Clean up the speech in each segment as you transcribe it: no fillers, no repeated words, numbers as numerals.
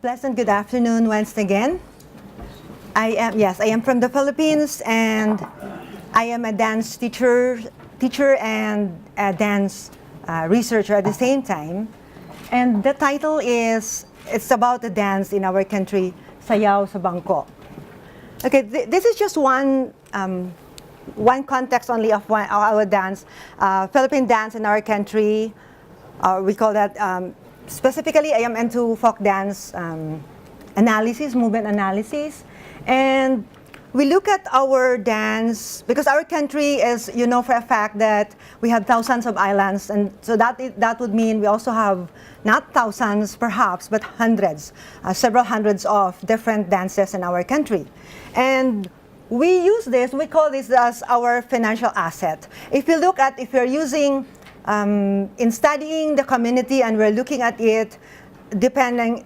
Pleasant good afternoon once again. I am from the Philippines, and I am a dance teacher and a dance researcher at the same time. And the title is, it's about the dance in our country, Sayaw sa Bangko. Okay, this is just one context only of our dance, Philippine dance in our country. We call that, specifically, I am into folk dance analysis, movement analysis. And we look at our dance, because our country is, you know for a fact that we have thousands of islands, and so that would mean we also have not thousands perhaps, but hundreds, several hundreds of different dances in our country. And we call this as our financial asset. If you're using, in studying the community, and we're looking at it depending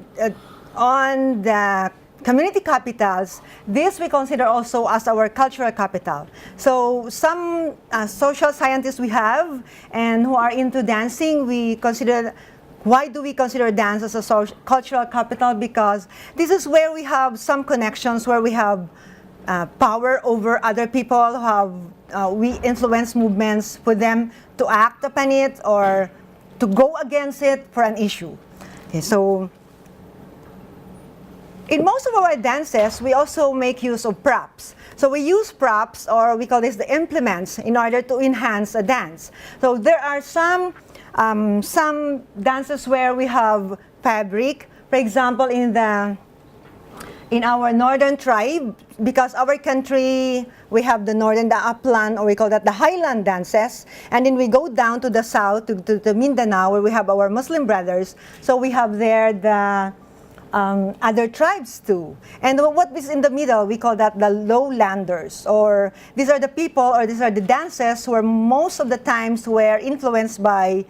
on the community capitals, this we consider also as our cultural capital. So some social scientists we have and who are into dancing, why do we consider dance as a cultural capital? Because this is where we have some connections, where we have power over other people, we influence movements for them to act upon it or to go against it for an issue. Okay, so in most of our dances, we also make use of props. So we use props, or we call this the implements, in order to enhance a dance. So there are some dances where we have fabric. For example, in our northern tribe, because our country, we have the upland, or we call that the highland dances. And then we go down to the south, to Mindanao, where we have our Muslim brothers. So we have there the other tribes too. And what is in the middle, we call that the lowlanders, or these are the people, or these are the dances who are most of the times were influenced by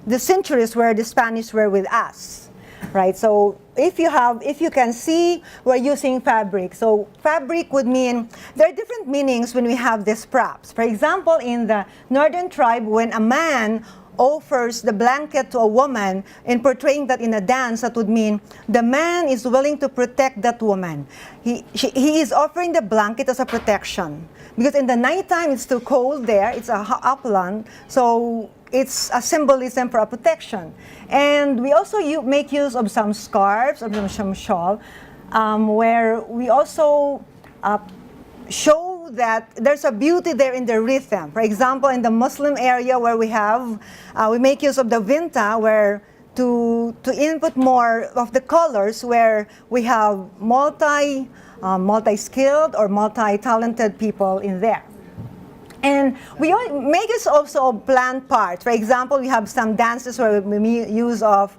the centuries where the Spanish were with us. Right, so if you can see, we're using fabric. So fabric would mean, there are different meanings when we have these props. For example, in the northern tribe, when a man offers the blanket to a woman, in portraying that in a dance, that would mean the man is willing to protect that woman. He is offering the blanket as a protection. Because in the nighttime, it's too cold there, it's a upland, so it's a symbolism for a protection. And we also make use of some scarves, of some shawl, where we also show that there's a beauty there in the rhythm. For example, in the Muslim area where we make use of the vinta, where to input more of the colors, where we have multi-skilled or multi-talented people in there. And we make use also of plant parts. For example, we have some dances where we make use of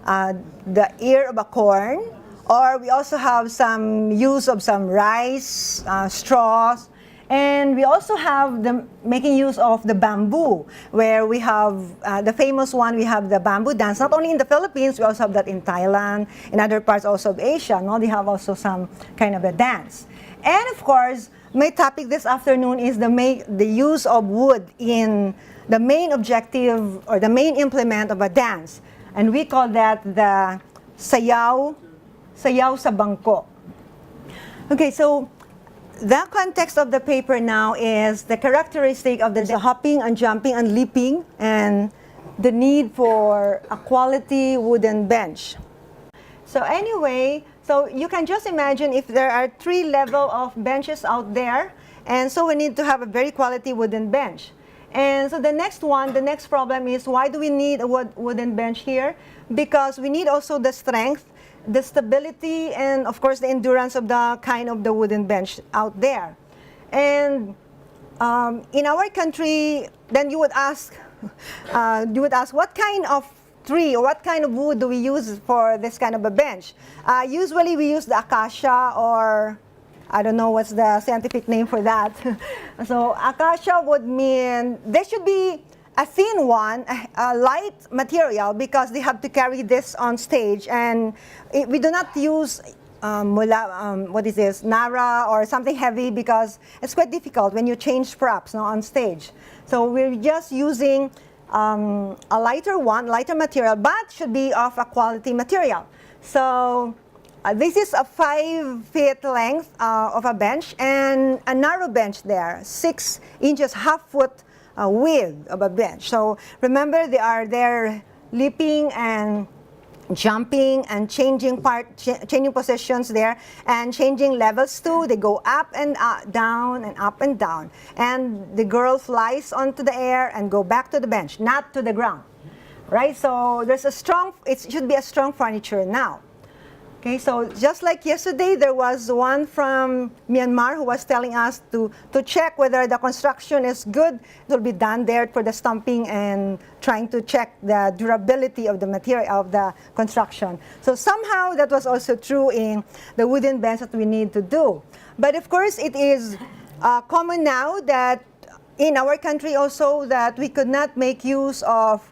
the ear of a corn, or we also have some use of some rice, straws, and we also have making use of the bamboo, where we have the famous one, we have the bamboo dance. Not only in the Philippines, we also have that in Thailand, in other parts also of Asia. No? They have also some kind of a dance. And of course, my topic this afternoon is the use of wood in the main objective or the main implement of a dance. And we call that the Sayaw sa Bangko. Okay, so the context of the paper now is the characteristic of the hopping and jumping and leaping, and the need for a quality wooden bench. So anyway, so you can just imagine if there are 3 levels of benches out there, and so we need to have a very quality wooden bench. And so the next problem is, why do we need a wooden bench here? Because we need also the strength, the stability, and of course the endurance of the wooden bench out there. And in our country, then you would ask, what kind of tree or what kind of wood do we use for this kind of a bench? Usually we use the acacia, or I don't know what's the scientific name for that. So acacia would mean there should be a thin one, a light material, because they have to carry this on stage, and we do not use Nara or something heavy, because it's quite difficult when you change props on stage. So we're just using a lighter material, but should be of a quality material. So This is a 5 feet length of a bench and a narrow bench there, 6 inches, half foot width of a bench. So remember, they are there leaping and jumping and changing positions there and changing levels too. They go up and down and up and down. And the girl flies onto the air and go back to the bench, not to the ground. Right? So there's it should be a strong furniture now. Okay, so just like yesterday, there was one from Myanmar who was telling us to check whether the construction is good. It will be done there for the stamping and trying to check the durability of the material of the construction. So somehow that was also true in the wooden bench that we need to do. But of course, it is common now that in our country also that we could not make use of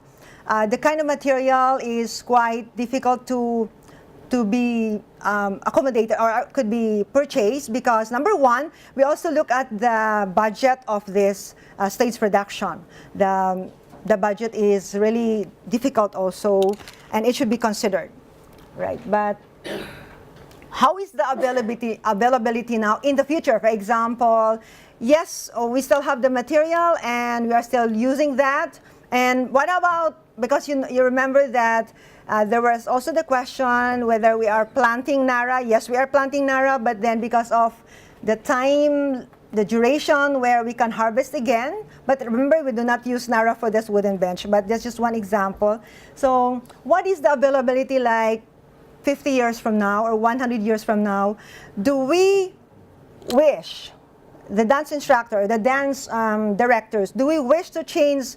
the kind of material is quite difficult to be accommodated or could be purchased because number one, we also look at the budget of this stage production. The budget is really difficult also, and it should be considered, right? But how is the availability now in the future? For example, yes, we still have the material and we are still using that. And what about, because you remember that there was also the question whether we are planting Nara. Yes, we are planting Nara, but then because of the time, the duration where we can harvest again. But remember, we do not use Nara for this wooden bench, but that's just one example. So what is the availability like 50 years from now or 100 years from now? Do we wish, the dance instructor, the dance directors, do we wish to change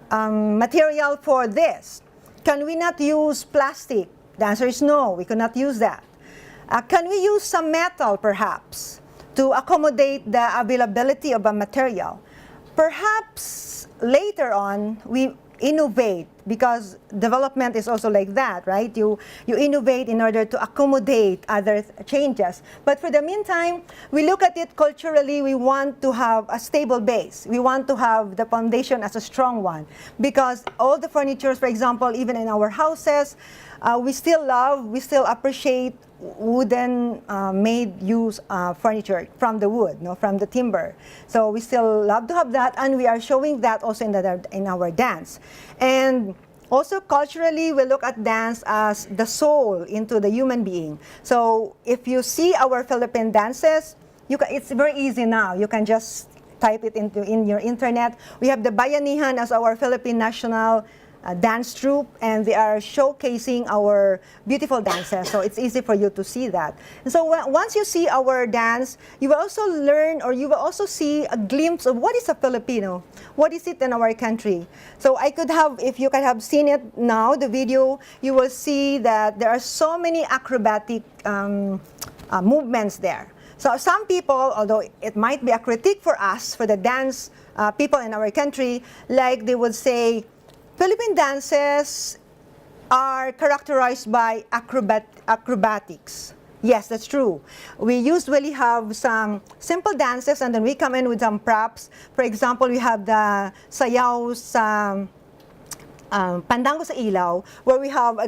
material for this? Can we not use plastic? The answer is no, we cannot use that. Can we use some metal perhaps to accommodate the availability of a material? Perhaps later on we innovate because development is also like that, right? You innovate in order to accommodate other changes. But for the meantime, we look at it culturally. We want to have a stable base. We want to have the foundation as a strong one because all the furniture, for example, even in our houses, we still appreciate wooden made use furniture from the wood, from the timber. So we still love to have that, and we are showing that also in our dance. And also culturally, we look at dance as the soul into the human being. So if you see our Philippine dances, it's very easy now. You can just type it in your internet. We have the Bayanihan as our Philippine national dance troupe, and they are showcasing our beautiful dances, so it's easy for you to see that. And so once you see our dance, you will also learn, or you will also see a glimpse of what is a Filipino, what is it in our country. So if you could have seen it now, the video, you will see that there are so many acrobatic movements there. So some people, although it might be a critique for us, for the dance people in our country, like they would say, Philippine dances are characterized by acrobatics. Yes, that's true. We usually have some simple dances and then we come in with some props. For example, we have the Sayaw Pandango sa Ilaw, where we have a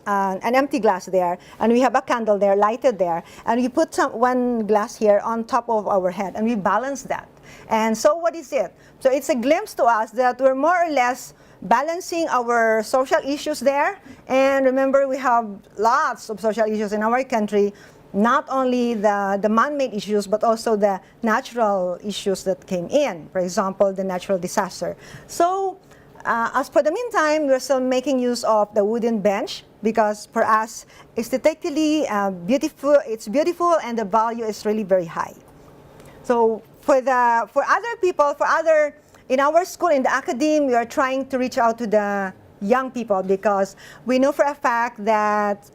an empty glass there, and we have a candle there, lighted there, and we put one glass here on top of our head, and we balance that. And so what is it? So it's a glimpse to us that we're more or less balancing our social issues there. And remember, we have lots of social issues in our country, not only the man-made issues, but also the natural issues that came in. For example, the natural disaster. So as for the meantime, we're still making use of the wooden bench because for us, aesthetically beautiful, it's beautiful and the value is really very high. So for other people, in our school, in the academy, we are trying to reach out to the young people because we know for a fact that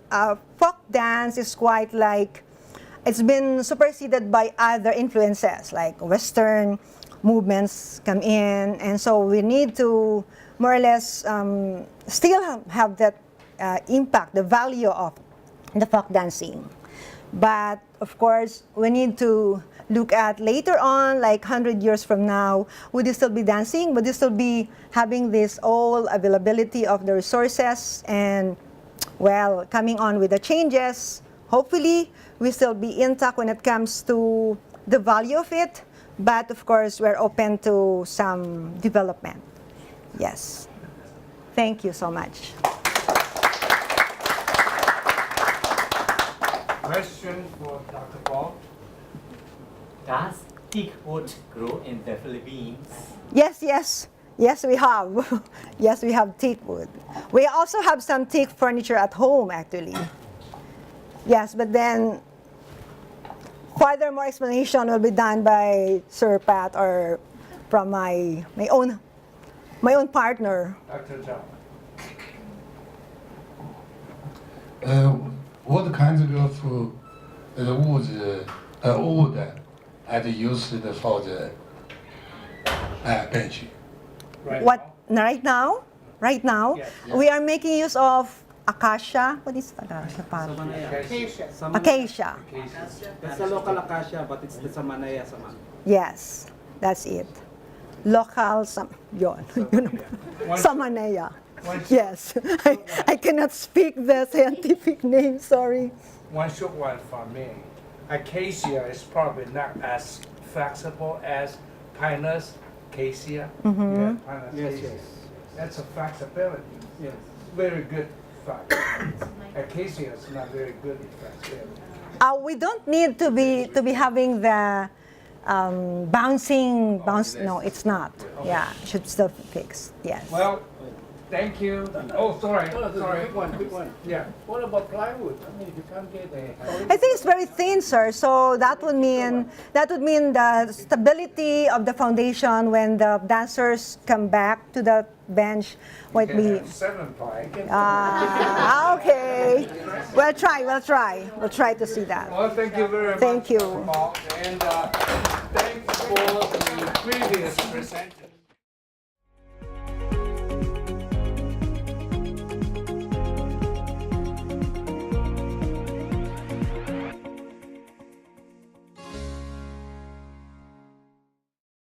folk dance is quite like, it's been superseded by other influences like Western movements come in, and so we need to more or less still have that impact, the value of the folk dancing. But of course, we need to look at later on, like 100 years from now, would you still be dancing? Would you still be having this all availability of the resources? And well, coming on with the changes, hopefully we still be intact when it comes to the value of it, but of course we're open to some development. Yes. Thank you so much. Question for Dr. Buot. Does teak wood grow in the Philippines? Yes, yes. Yes, we have. Yes, we have teak wood. We also have some teak furniture at home, actually. Yes, but then further more explanation will be done by Sir Pat or from my own partner. Dr. Zhao. What kinds of wood are used for the bench? Right now, Yes. we are making use of acacia. What is acacia? Acacia. It's a local acacia, but it's the Samanaya Saman. Yes, that's it. Local yon. Samanaya. Yes. I cannot speak the scientific name, sorry. One short one for me. Acacia is probably not as flexible as Pinus acacia. Yeah, Pinus Yes, acacia. yes. That's a flexibility. Yes. Very good fact. Acacia is not very good in flexibility. We don't need to be having the bounce. No, it's not. Yeah, should still fix. Yes. Well, thank you. Oh, sorry. Sorry. Quick one. Yeah. What about plywood? I mean, if you can't get I think it's very thin, sir. So that would mean the stability of the foundation when the dancers come back to the bench might You can be. have 7 ply. Okay. We'll try to see that. Well, thank you very much. Thank you. Dr. Buot. And thanks for the previous presenter.